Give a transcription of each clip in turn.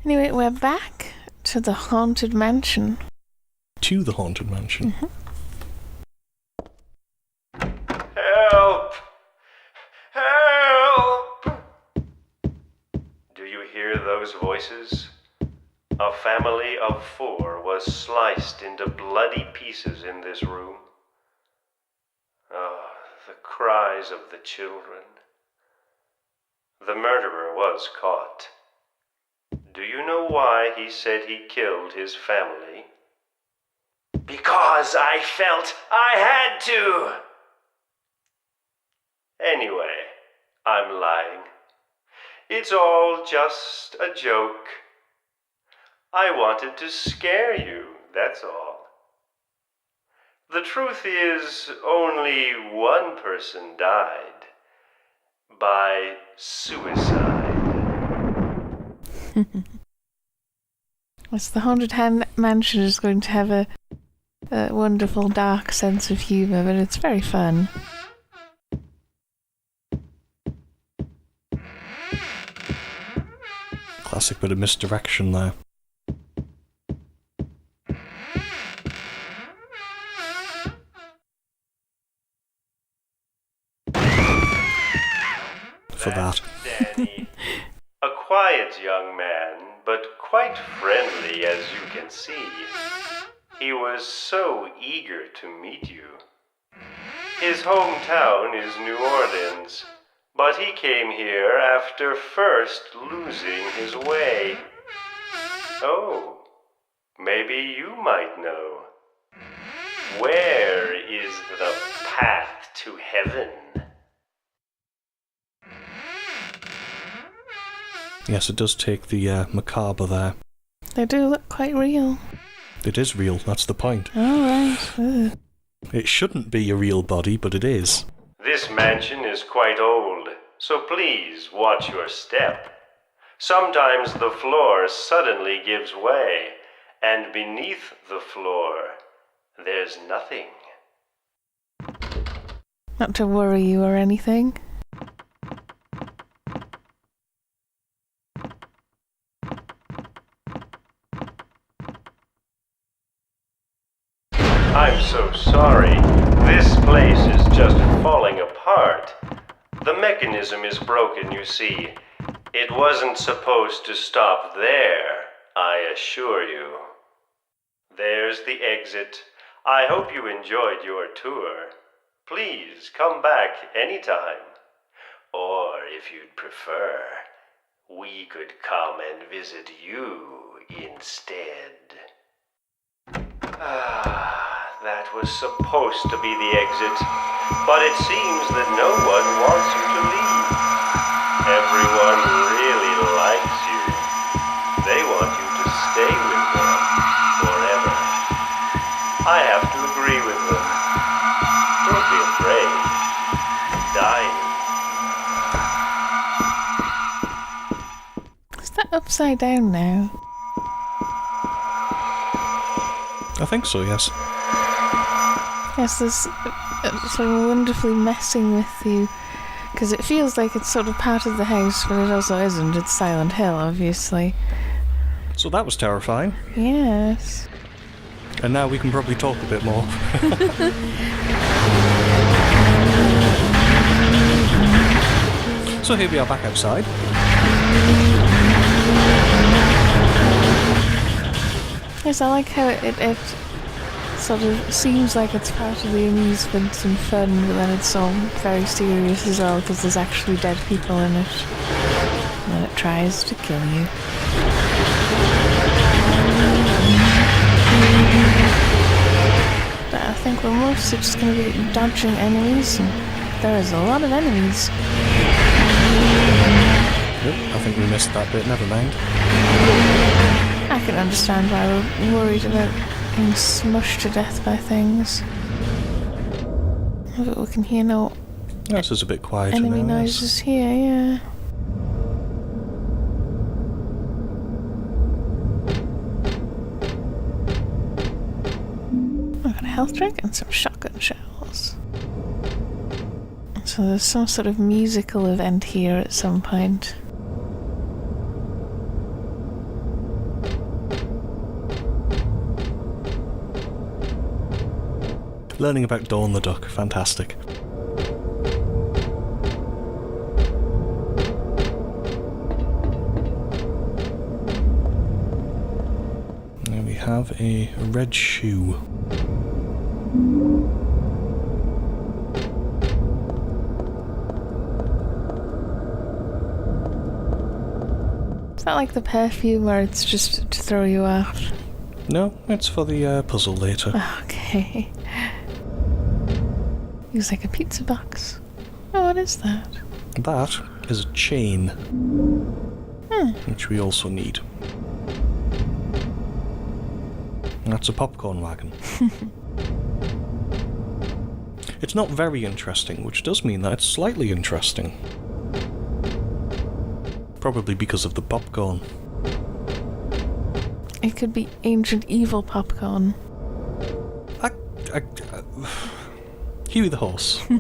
Anyway, we're back to the Haunted Mansion. To the Haunted Mansion? Mm-hmm. Help! Help! Do you hear those voices? A family of 4 was sliced into bloody pieces in this room. Oh, the cries of the children. The murderer was caught. Do you know why he said he killed his family? Because I felt I had to! Anyway, I'm lying. It's all just a joke. I wanted to scare you, that's all. The truth is, only one person died. By suicide. Yes, the Haunted Mansion is going to have a wonderful dark sense of humour, but it's very fun. Classic bit of misdirection there. For that. Danny. A quiet young man, but quite friendly as you can see. He was so eager to meet you. His hometown is New Orleans, but he came here after first losing his way. Oh, maybe you might know. Where is the path to heaven? Yes, it does take the macabre there. They do look quite real. It is real, that's the point. Oh, right. Ugh. It shouldn't be a real body, but it is. This mansion is quite old, so please watch your step. Sometimes the floor suddenly gives way, and beneath the floor, there's nothing. Not to worry you or anything. I'm so sorry. This place is just falling apart. The mechanism is broken, you see. It wasn't supposed to stop there, I assure you. There's the exit. I hope you enjoyed your tour. Please come back anytime. Or if you'd prefer, we could come and visit you instead. That was supposed to be the exit, but it seems that no one wants you to leave. Everyone really likes you. They want you to stay with them forever. I have to agree with them. Don't be afraid. Dying. Is that upside down now? I think so, yes. Yes, there's sort of wonderfully messing with you, because it feels like it's sort of part of the house, but it also isn't. It's Silent Hill, obviously. So that was terrifying. Yes. And now we can probably talk a bit more. So here we are back outside. Yes, I like how it sort of seems like it's part of the amusement and fun, but then it's all very serious as well, because there's actually dead people in it. And then it tries to kill you. But I think we're mostly just going to be dodging enemies, and there is a lot of enemies. Yep, I think we missed that bit, never mind. I can understand why we're worried about being smushed to death by things. But we can hear no This is a bit quieter enemy now, noises here, yeah. I've got a health drink and some shotgun shells. So there's some sort of musical event here at some point. Learning about Dawn the Duck, fantastic. Now we have a red shoe. Is that like the perfume or it's just to throw you off? No, it's for the puzzle later. Okay. Looks like a pizza box. Oh, what is that? That is a chain, which we also need. And that's a popcorn wagon. It's not very interesting, which does mean that it's slightly interesting. Probably because of the popcorn. It could be ancient evil popcorn. Huey the horse. I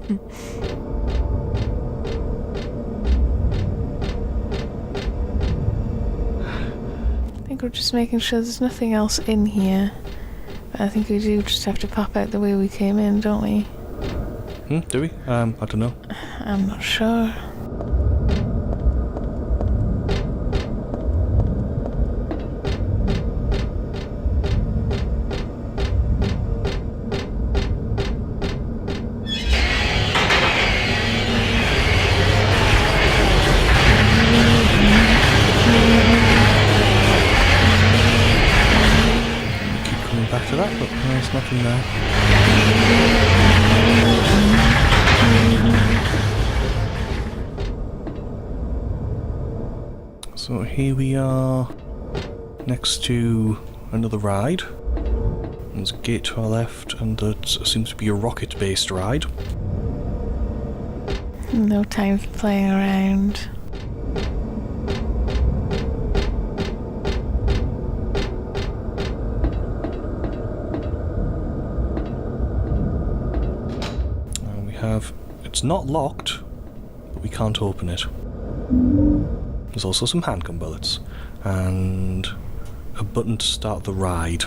think we're just making sure there's nothing else in here. But I think we do just have to pop out the way we came in, don't we? Do we? I don't know. I'm not sure. Back to that, but there's nothing there. So here we are next to another ride. There's a gate to our left, and it seems to be a rocket-based ride. No time for playing around. It's not locked, but we can't open it. There's also some handgun bullets, and a button to start the ride.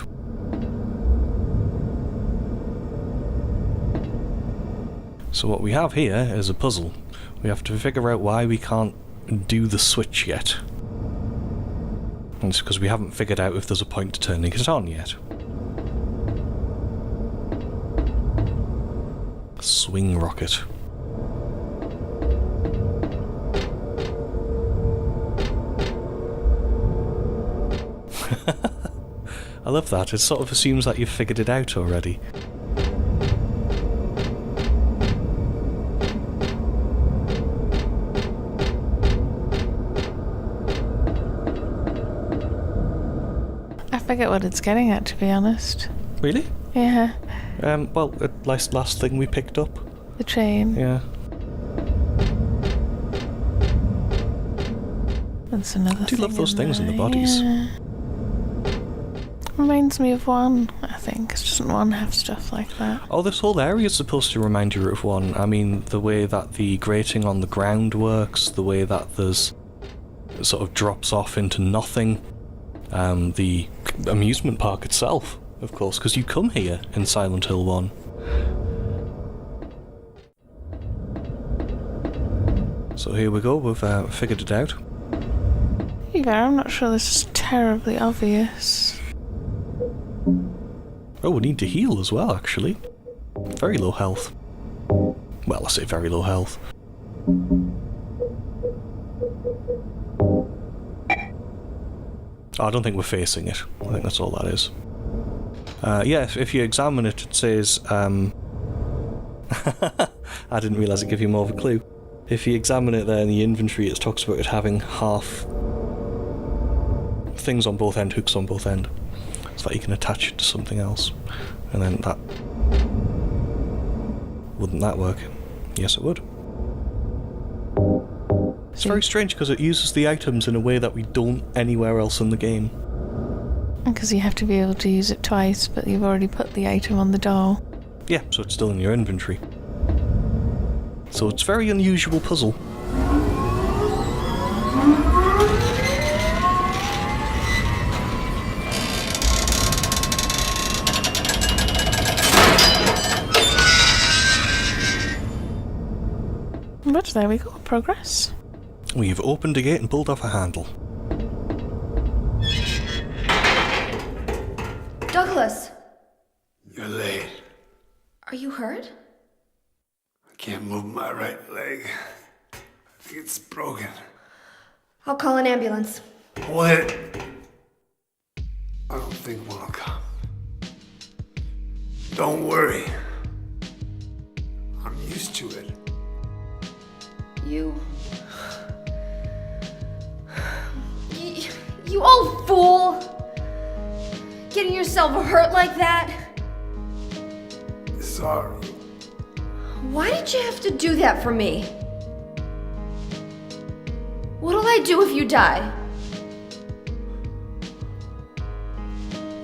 So what we have here is a puzzle. We have to figure out why we can't do the switch yet. And it's because we haven't figured out if there's a point to turning it on yet. Swing rocket. I love that. It sort of assumes that you've figured it out already. I forget what it's getting at, to be honest. Really? Yeah. Well, the last thing we picked up. The train. Yeah. That's another thing. I do love those in things in the there, bodies. yeah. Reminds me of one, I think. Doesn't one have stuff like that? Oh, this whole area is supposed to remind you of one. I mean, the way that the grating on the ground works, the way that there's... it sort of drops off into nothing. The amusement park itself, of course, because you come here in Silent Hill 1. So here we go, we've figured it out. Yeah, I'm not sure this is terribly obvious. Oh, we need to heal as well, actually. Very low health. Well, I say very low health. Oh, I don't think we're facing it. I think that's all that is. Yeah, if you examine it, it says... I didn't realise it gave you more of a clue. If you examine it there in the inventory, it talks about it having half... things on both end, hooks on both end. So that you can attach it to something else. And then that... wouldn't that work? Yes, it would. It's very strange because it uses the items in a way that we don't anywhere else in the game. Because you have to be able to use it twice, but you've already put the item on the door. Yeah, so it's still in your inventory. So it's a very unusual puzzle. Good, there we go. Progress. We've opened a gate and pulled off a handle. Douglas! You're late. Are you hurt? I can't move my right leg. I think it's broken. I'll call an ambulance. Hold it. I don't think one will come. Don't worry. I'm used to it. You old fool! Getting yourself hurt like that? Sorry. Why did you have to do that for me? What'll I do if you die?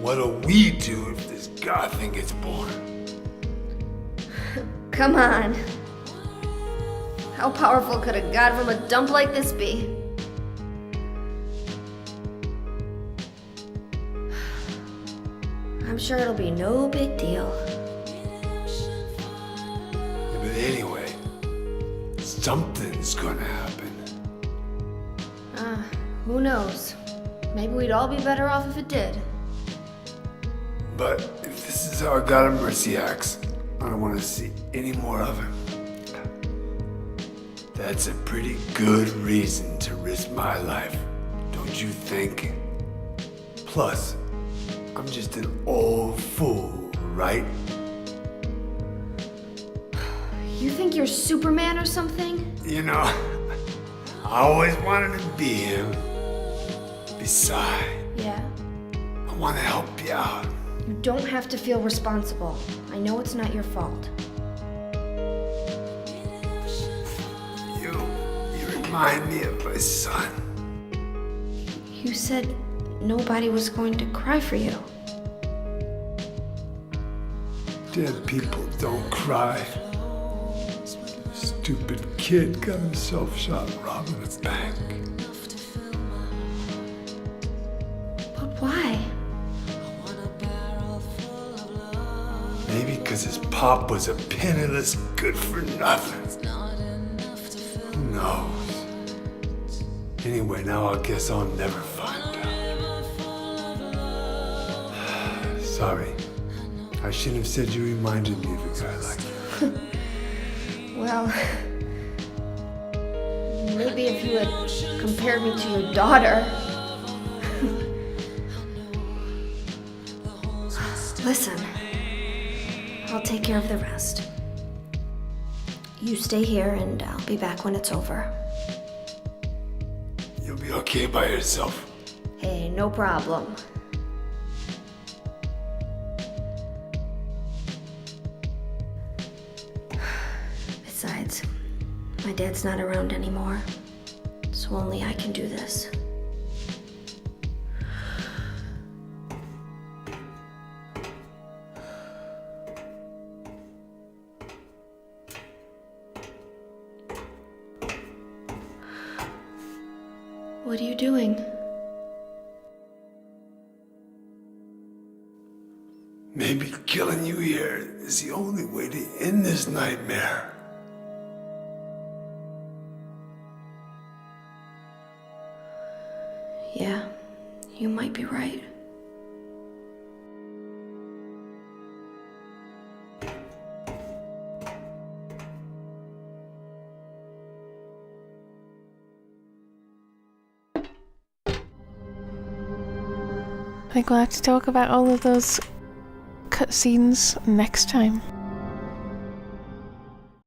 What'll we do if this god thing gets born? Come on. How powerful could a god from a dump like this be? I'm sure it'll be no big deal. Yeah, but anyway, something's gonna happen. Who knows? Maybe we'd all be better off if it did. But if this is how a god of mercy acts, I don't want to see any more of him. That's a pretty good reason to risk my life, don't you think? Plus, I'm just an old fool, right? You think you're Superman or something? You know, I always wanted to be him. Besides, Yeah. I want to help you out. You don't have to feel responsible. I know it's not your fault. You remind me of my son. You said nobody was going to cry for you. Dead people don't cry. Stupid kid got himself shot robbing a bank. But why? Maybe because his pop was a penniless good-for-nothing. Who knows? Anyway, now I guess I'll never find out. Sorry. I shouldn't have said you reminded me of a guy like you. Well, maybe if you had compared me to your daughter. Listen, I'll take care of the rest. You stay here and I'll be back when it's over. You'll be okay by yourself. Hey, no problem. Besides, my dad's not around anymore, so only I can do this. What are you doing? Maybe killing you here is the only way to end this nightmare. Yeah, you might be right. I think we'll have to talk about all of those cutscenes next time.